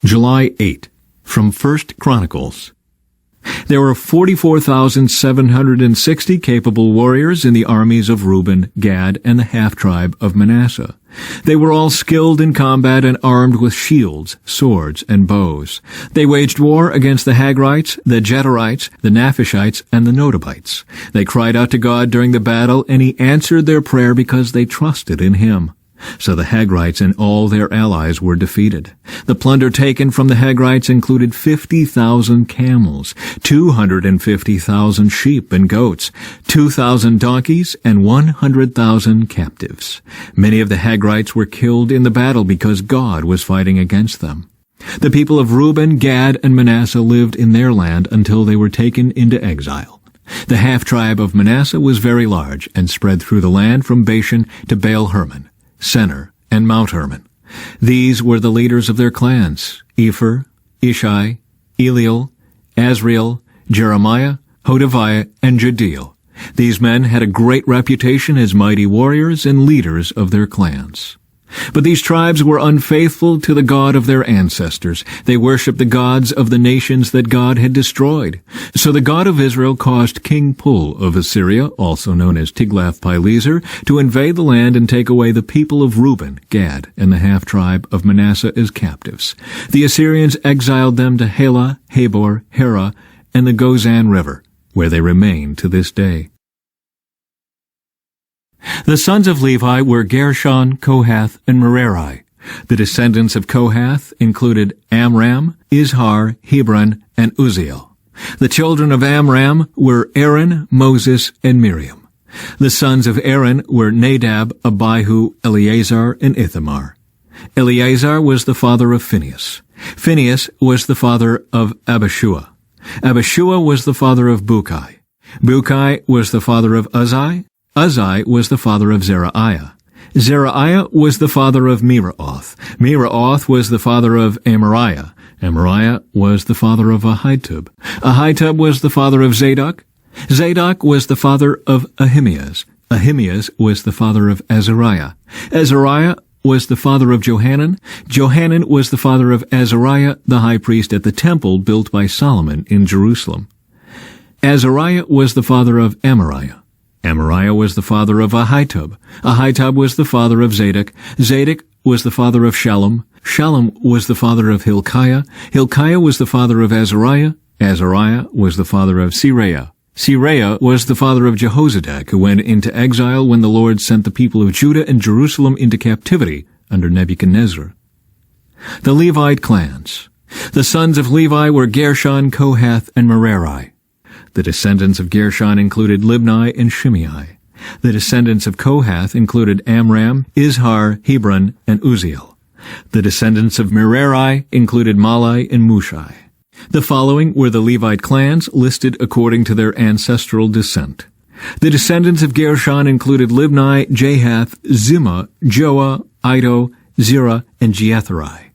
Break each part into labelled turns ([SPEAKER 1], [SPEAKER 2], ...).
[SPEAKER 1] July 8, from 1 Chronicles. There were 44,760 capable warriors in the armies of Reuben, Gad, and the half-tribe of Manasseh. They were all skilled in combat and armed with shields, swords, and bows. They waged war against the Hagrites, the Jederites, the Naphishites, and the Nodabites. They cried out to God during the battle, and he answered their prayer because they trusted in him. So the Hagrites and all their allies were defeated. The plunder taken from the Hagrites included 50,000 camels, 250,000 sheep and goats, 2,000 donkeys, and 100,000 captives. Many of the Hagrites were killed in the battle because God was fighting against them. The people of Reuben, Gad, and Manasseh lived in their land until they were taken into exile. The half-tribe of Manasseh was very large and spread through the land from Bashan to Baal-Hermon, Senir, and Mount Hermon. These were the leaders of their clans: Epher, Ishai, Eliel, Azriel, Jeremiah, Hodaviah, and Jediel. These men had a great reputation as mighty warriors and leaders of their clans. But these tribes were unfaithful to the God of their ancestors. They worshipped the gods of the nations that God had destroyed. So the God of Israel caused King Pul of Assyria, also known as Tiglath-Pileser, to invade the land and take away the people of Reuben, Gad, and the half-tribe of Manasseh as captives. The Assyrians exiled them to Halah, Habor, Hera, and the Gozan River, where they remain to this day. The sons of Levi were Gershon, Kohath, and Merari. The descendants of Kohath included Amram, Izhar, Hebron, and Uzziel. The children of Amram were Aaron, Moses, and Miriam. The sons of Aaron were Nadab, Abihu, Eleazar, and Ithamar. Eleazar was the father of Phinehas. Phinehas was the father of Abishua. Abishua was the father of Bukai. Bukai was the father of Uzzi. Uzzi was the father of Zerahiah. Zerahiah was the father of Meraoth. Meraoth was the father of Amariah. Amariah was the father of Ahitub. Ahitub was the father of Zadok. Zadok was the father of Ahimaaz. Ahimaaz was the father of Azariah. Azariah was the father of Johanan. Johanan was the father of Azariah, the high priest at the temple built by Solomon in Jerusalem. Azariah was the father of Amariah. Amariah was the father of Ahitub. Ahitub was the father of Zadok. Zadok was the father of Shallum. Shallum was the father of Hilkiah. Hilkiah was the father of Azariah. Azariah was the father of Seraiah. Seraiah was the father of Jehozadak, who went into exile when the Lord sent the people of Judah and Jerusalem into captivity under Nebuchadnezzar. The Levite clans. The sons of Levi were Gershon, Kohath, and Merari. The descendants of Gershon included Libni and Shimei. The descendants of Kohath included Amram, Izhar, Hebron, and Uzziel. The descendants of Merari included Malai and Mushai. The following were the Levite clans listed according to their ancestral descent. The descendants of Gershon included Libni, Jahath, Zimmah, Joah, Iddo, Zerah, and Jeatherai.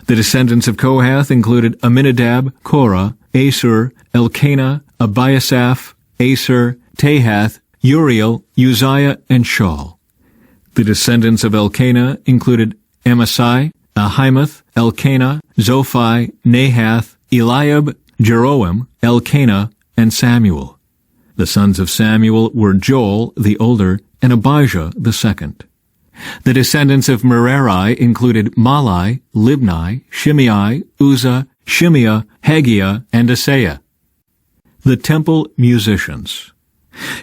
[SPEAKER 1] The descendants of Kohath included Aminadab, Korah, Asur, Elkanah, Abiasaph, Aser, Tahath, Uriel, Uzziah, and Shaul. The descendants of Elkanah included Amasai, Ahimath, Elkanah, Zophai, Nahath, Eliab, Jeroam, Elkanah, and Samuel. The sons of Samuel were Joel, the older, and Abijah, the second. The descendants of Merari included Malai, Libni, Shimei, Uzzah, Shimeah, Haggiah, and Asaiah. The temple musicians.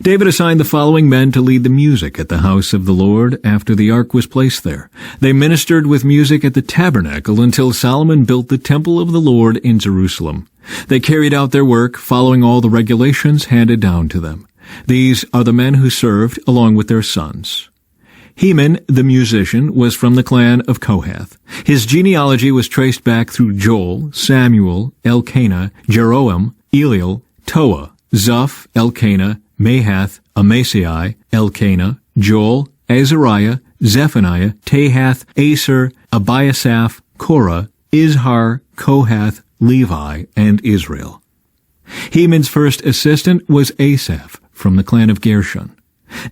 [SPEAKER 1] David assigned the following men to lead the music at the house of the Lord after the ark was placed there. They ministered with music at the tabernacle until Solomon built the temple of the Lord in Jerusalem. They carried out their work, following all the regulations handed down to them. These are the men who served along with their sons. Heman, the musician, was from the clan of Kohath. His genealogy was traced back through Joel, Samuel, Elkanah, Jeroam, Eliel, Toah, Zoph, Elkanah, Mahath, Amasai, Elkanah, Joel, Azariah, Zephaniah, Tahath, Aser, Abiasaph, Korah, Izhar, Kohath, Levi, and Israel. Heman's first assistant was Asaph, from the clan of Gershon.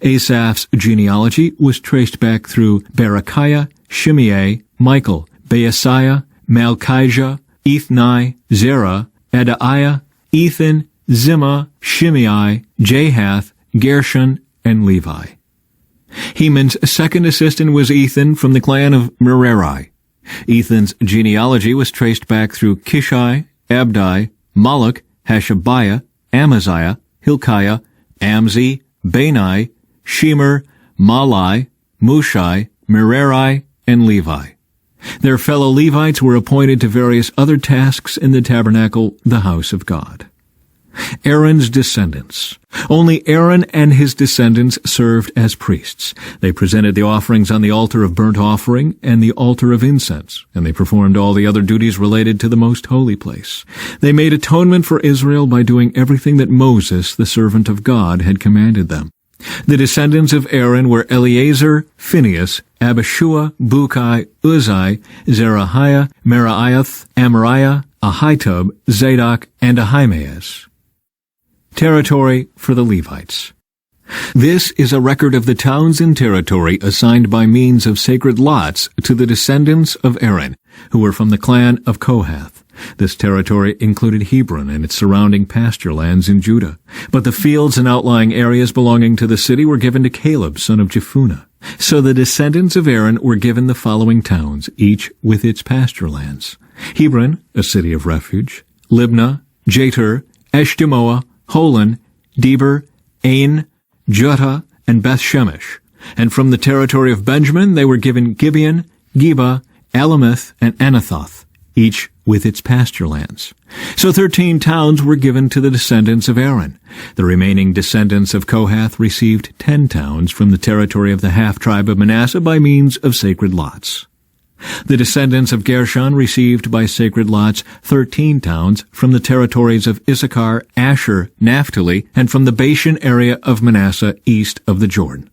[SPEAKER 1] Asaph's genealogy was traced back through Berechiah, Shimei, Michael, Baasiah, Malchijah, Ethni, Zerah, Adaiah, Ethan, Zimmah, Shimei, Jahath, Gershon, and Levi. Heman's second assistant was Ethan from the clan of Merari. Ethan's genealogy was traced back through Kishai, Abdi, Malach, Hashabiah, Amaziah, Hilkiah, Amzi, Bani, Shemer, Malai, Mushai, Merari, and Levi. Their fellow Levites were appointed to various other tasks in the tabernacle, the house of God. Aaron's descendants. Only Aaron and his descendants served as priests. They presented the offerings on the altar of burnt offering and the altar of incense, and they performed all the other duties related to the most holy place. They made atonement for Israel by doing everything that Moses, the servant of God, had commanded them. The descendants of Aaron were Eleazar, Phinehas, Abishua, Bukai, Uzai, Zerahiah, Meraiah, Amariah, Ahitub, Zadok, and Ahimaaz. Territory for the Levites. This is a record of the towns and territory assigned by means of sacred lots to the descendants of Aaron, who were from the clan of Kohath. This territory included Hebron and its surrounding pasture lands in Judah, but the fields and outlying areas belonging to the city were given to Caleb, son of Jephunneh. So the descendants of Aaron were given the following towns, each with its pasture lands: Hebron, a city of refuge; Libnah, Jatir, Eshtemoa, Holon, Deber, Ain, Juttah, and Beth-Shemesh. And from the territory of Benjamin they were given Gibeon, Geba, Alameth, and Anathoth, each with its pasture lands. So 13 towns were given to the descendants of Aaron. The remaining descendants of Kohath received 10 towns from the territory of the half-tribe of Manasseh by means of sacred lots. The descendants of Gershon received by sacred lots 13 towns from the territories of Issachar, Asher, Naphtali, and from the Bashan area of Manasseh east of the Jordan.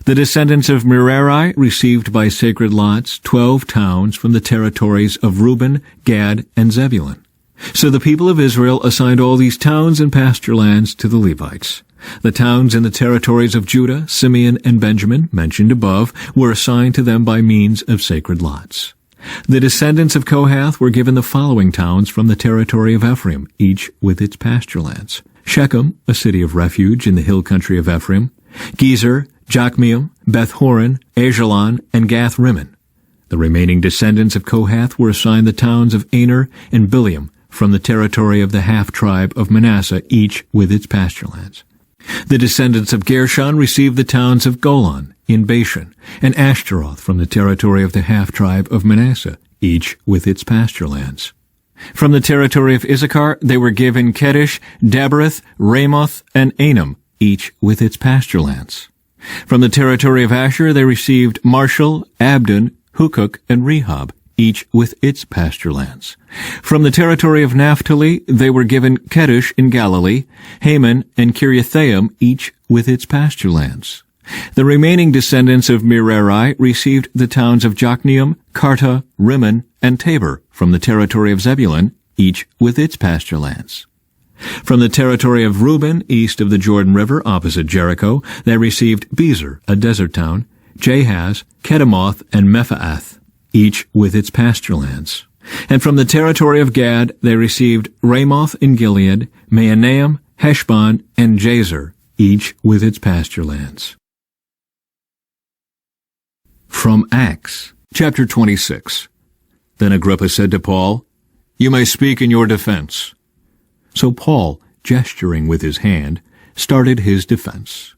[SPEAKER 1] The descendants of Merari received by sacred lots 12 towns from the territories of Reuben, Gad, and Zebulun. So the people of Israel assigned all these towns and pasture lands to the Levites. The towns in the territories of Judah, Simeon, and Benjamin, mentioned above, were assigned to them by means of sacred lots. The descendants of Kohath were given the following towns from the territory of Ephraim, each with its pasture lands: Shechem, a city of refuge in the hill country of Ephraim; Gezer, Jokmeam, Beth-horon, Ajalon, and Gath-rimmon. The remaining descendants of Kohath were assigned the towns of Aner and Bileam from the territory of the half-tribe of Manasseh, each with its pasture lands. The descendants of Gershon received the towns of Golan in Bashan and Ashtaroth from the territory of the half-tribe of Manasseh, each with its pasture lands. From the territory of Issachar they were given Kedesh, Dabereth, Ramoth, and Anam, each with its pasture lands. From the territory of Asher they received Marshall, Abdon, Hukok, and Rehob, each with its pasture lands. From the territory of Naphtali they were given Kedesh in Galilee, Haman, and Kiriathaim, each with its pasture lands. The remaining descendants of Merari received the towns of Jokneam, Karta, Rimmon, and Tabor from the territory of Zebulun, each with its pasture lands. From the territory of Reuben, east of the Jordan River, opposite Jericho, they received Bezer, a desert town, Jahaz, Kedemoth, and Mephaath, each with its pasture lands. And from the territory of Gad they received Ramoth in Gilead, Mahanaim, Heshbon, and Jazer, each with its pasture lands. From Acts, chapter 26. Then Agrippa said to Paul, "You may speak in your defense." So Paul, gesturing with his hand, started his defense.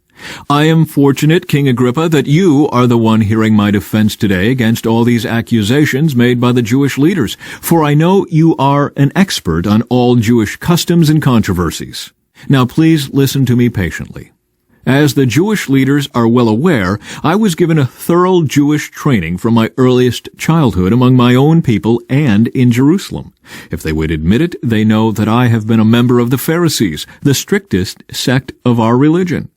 [SPEAKER 1] "I am fortunate, King Agrippa, that you are the one hearing my defense today against all these accusations made by the Jewish leaders, for I know you are an expert on all Jewish customs and controversies. Now please listen to me patiently. As the Jewish leaders are well aware, I was given a thorough Jewish training from my earliest childhood among my own people and in Jerusalem. If they would admit it, they know that I have been a member of the Pharisees, the strictest sect of our religion.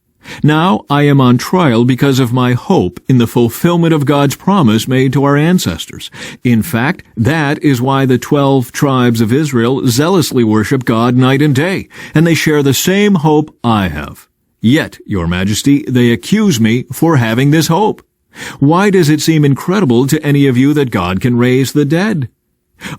[SPEAKER 1] Now I am on trial because of my hope in the fulfillment of God's promise made to our ancestors. In fact, that is why the 12 tribes of Israel zealously worship God night and day, and they share the same hope I have. Yet, Your Majesty, they accuse me for having this hope. Why does it seem incredible to any of you that God can raise the dead?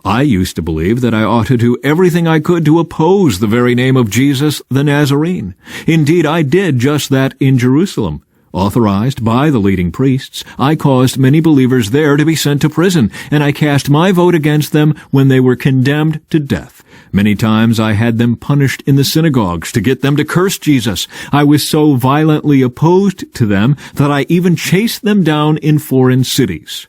[SPEAKER 1] I used to believe that I ought to do everything I could to oppose the very name of Jesus the Nazarene. Indeed, I did just that in Jerusalem. Authorized by the leading priests, I caused many believers there to be sent to prison, and I cast my vote against them when they were condemned to death. Many times I had them punished in the synagogues to get them to curse Jesus. I was so violently opposed to them that I even chased them down in foreign cities.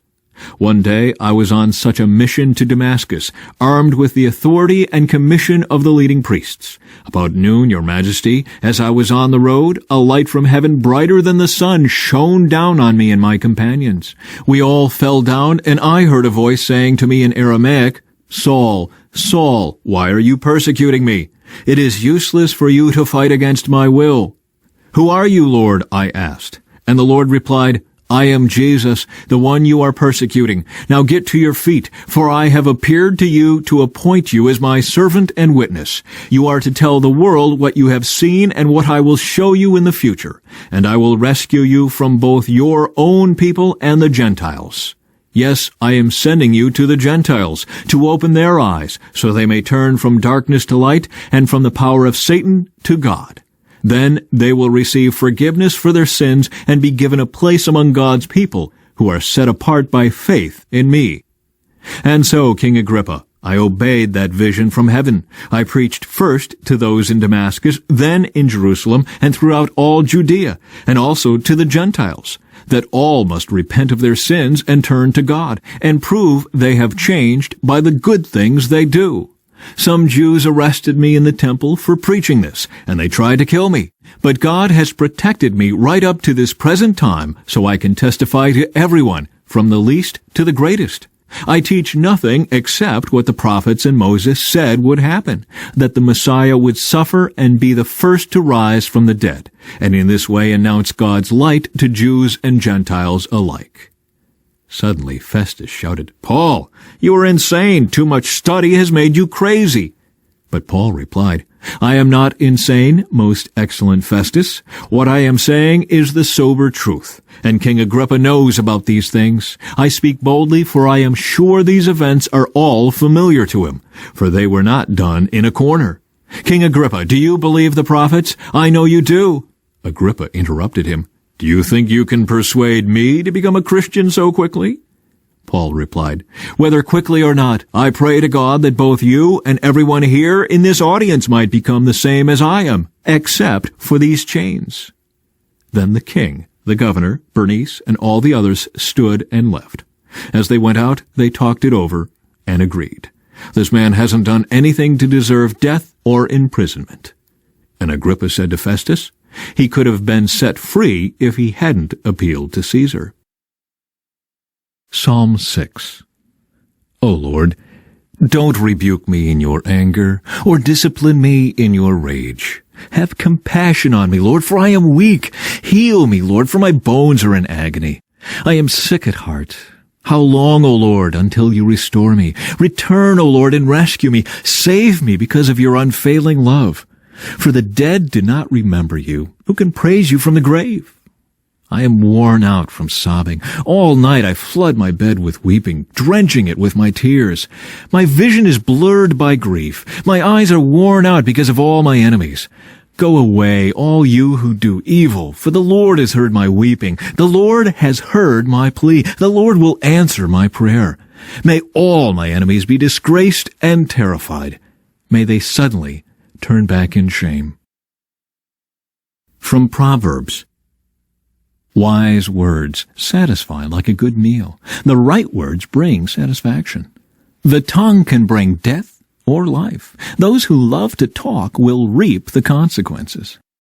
[SPEAKER 1] One day I was on such a mission to Damascus, armed with the authority and commission of the leading priests. About noon, Your Majesty, as I was on the road, a light from heaven brighter than the sun shone down on me and my companions. We all fell down, and I heard a voice saying to me in Aramaic, "Saul, Saul, why are you persecuting me? It is useless for you to fight against my will." "Who are you, Lord?" I asked. And the Lord replied, "I am Jesus, the one you are persecuting. Now get to your feet, for I have appeared to you to appoint you as my servant and witness. You are to tell the world what you have seen and what I will show you in the future, and I will rescue you from both your own people and the Gentiles. Yes, I am sending you to the Gentiles, to open their eyes, so they may turn from darkness to light and from the power of Satan to God. Then they will receive forgiveness for their sins and be given a place among God's people who are set apart by faith in me." And so, King Agrippa, I obeyed that vision from heaven. I preached first to those in Damascus, then in Jerusalem, and throughout all Judea, and also to the Gentiles, that all must repent of their sins and turn to God, and prove they have changed by the good things they do. Some Jews arrested me in the temple for preaching this, and they tried to kill me. But God has protected me right up to this present time, so I can testify to everyone, from the least to the greatest. I teach nothing except what the prophets and Moses said would happen, that the Messiah would suffer and be the first to rise from the dead, and in this way announce God's light to Jews and Gentiles alike. Suddenly Festus shouted, "Paul, you are insane. Too much study has made you crazy." But Paul replied, "I am not insane, most excellent Festus. What I am saying is the sober truth, and King Agrippa knows about these things. I speak boldly, for I am sure these events are all familiar to him, for they were not done in a corner. King Agrippa, do you believe the prophets? I know you do." Agrippa interrupted him. "Do you think you can persuade me to become a Christian so quickly?" Paul replied, "Whether quickly or not, I pray to God that both you and everyone here in this audience might become the same as I am, except for these chains." Then the king, the governor, Bernice, and all the others stood and left. As they went out, they talked it over and agreed. "This man hasn't done anything to deserve death or imprisonment." And Agrippa said to Festus, "He could have been set free if he hadn't appealed to Caesar." Psalm 6. O Lord, don't rebuke me in your anger, or discipline me in your rage. Have compassion on me, Lord, for I am weak. Heal me, Lord, for my bones are in agony. I am sick at heart. How long, O Lord, until you restore me? Return, O Lord, and rescue me. Save me because of your unfailing love. For the dead do not remember you. Who can praise you from the grave? I am worn out from sobbing. All night I flood my bed with weeping, drenching it with my tears. My vision is blurred by grief. My eyes are worn out because of all my enemies. Go away, all you who do evil, for the Lord has heard my weeping. The Lord has heard my plea. The Lord will answer my prayer. May all my enemies be disgraced and terrified. May they suddenly turn back in shame. From Proverbs. Wise words satisfy like a good meal. The right words bring satisfaction. The tongue can bring death or life. Those who love to talk will reap the consequences.